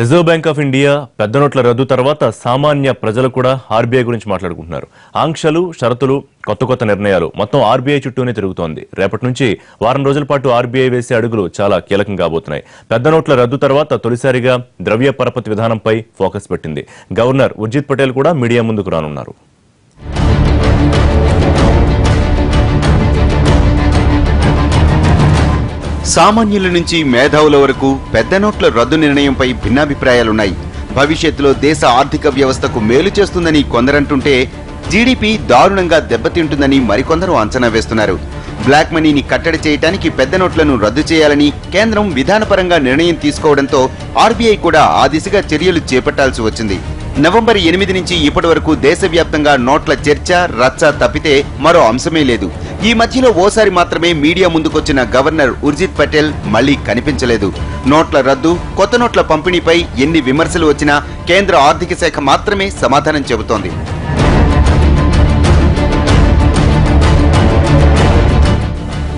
Reserve bank of India పెద్ద నోట్ల రద్దు తర్వాత సామాన్య ప్రజలు కూడా ఆర్బీఐ గురించి మాట్లాడుకుంటున్నారు. ఆంక్షలు, షరతులు, కొత్త నిర్ణయాలు మొత్తం ఆర్బీఐ చుట్టూనే తిరుగుతోంది. రేపటి నుంచి వారం రోజుల పాటు ఆర్బీఐ వేసే అడుగులు చాలా కీలకం కాబోతున్నాయి. పెద్ద నోట్ల రద్దు తర్వాత తొలిసారిగా ద్రవ్య పరపతి విధానంపై ఫోకస్ పెట్టింది. గవర్నర్ ఉర్జిత్ పటేల్ కూడా మీడియా ముందుకు రానున్నారు. సామాన్యుల నుంచి మేధావుల వరకు పెద్ద నోట్ల రద్దు నిర్ణయంపై భిన్నాభిప్రాయాలున్నాయి. భవిష్యత్తులో దేశ ఆర్థిక వ్యవస్థకు మేలు చేస్తుందని కొందరంటుంటే జీడీపీ దారుణంగా దెబ్బతింటుందని మరికొందరు అంచనా వేస్తున్నారు. బ్లాక్ మనీని కట్టడి చేయడానికి పెద్ద నోట్లను రద్దు చేయాలని కేంద్రం విధానపరంగా నిర్ణయం తీసుకోవడంతో ఆర్బీఐ కూడా ఆ దిశగా చర్యలు చేపట్టాల్సి వచ్చింది. నవంబర్ 8 నుంచి ఇప్పటి వరకు దేశవ్యాప్తంగా నోట్ల చర్చ, రచ్చ తప్పితే మరో అంశమే లేదు. ఈ మధ్యలో ఓసారి మాత్రమే మీడియా ముందుకొచ్చిన గవర్నర్ ఉర్జిత్ పటేల్ మళ్లీ కనిపించలేదు. నోట్ల రద్దు, కొత్త నోట్ల పంపిణీపై ఎన్ని విమర్శలు వచ్చినా కేంద్ర ఆర్థిక శాఖ మాత్రమే సమాధానం చెబుతోంది.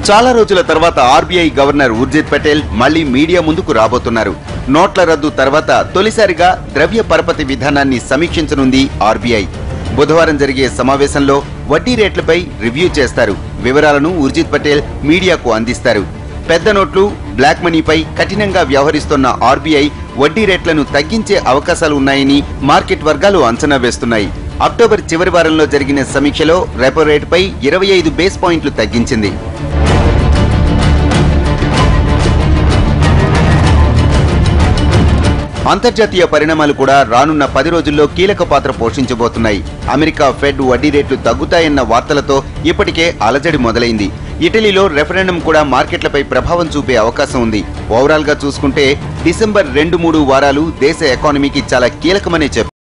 చాలా రోజుల తర్వాత ఆర్బీఐ గవర్నర్ ఉర్జిత్ పటేల్ మళ్లీ మీడియా ముందుకు రాబోతున్నారు. నోట్ల రద్దు తర్వాత తొలిసారిగా ద్రవ్య పరపతి విధానాన్ని సమీక్షించనుంది ఆర్బీఐ. బుధవారం జరిగే సమావేశంలో వడ్డీ రేట్లపై రివ్యూ చేస్తారు. వివరాలను ఉర్జిత్ పటేల్ మీడియాకు అందిస్తారు. పెద్ద నోట్లు, బ్లాక్ మనీపై కఠినంగా వ్యవహరిస్తున్న ఆర్బీఐ వడ్డీ రేట్లను తగ్గించే అవకాశాలు ఉన్నాయని మార్కెట్ వర్గాలు అంచనా వేస్తున్నాయి. అక్టోబర్ చివరి వారంలో జరిగిన సమీక్షలో రెపో రేటుపై 25 బేస్ పాయింట్లు తగ్గించింది. అంతర్జాతీయ పరిణామాలు కూడా రానున్న 10 రోజుల్లో కీలక పాత్ర పోషించబోతున్నాయి. అమెరికా ఫెడ్ వడ్డీ రేట్లు తగ్గుతాయన్న వార్తలతో ఇప్పటికే అలజడి మొదలైంది. ఇటలీలో రెఫరెండం కూడా మార్కెట్లపై ప్రభావం చూపే అవకాశం ఉంది. ఓవరాల్ గా చూసుకుంటే డిసెంబర్ 2-3 వారాలు దేశ ఎకానమీకి చాలా కీలకమనే చెప్పారు.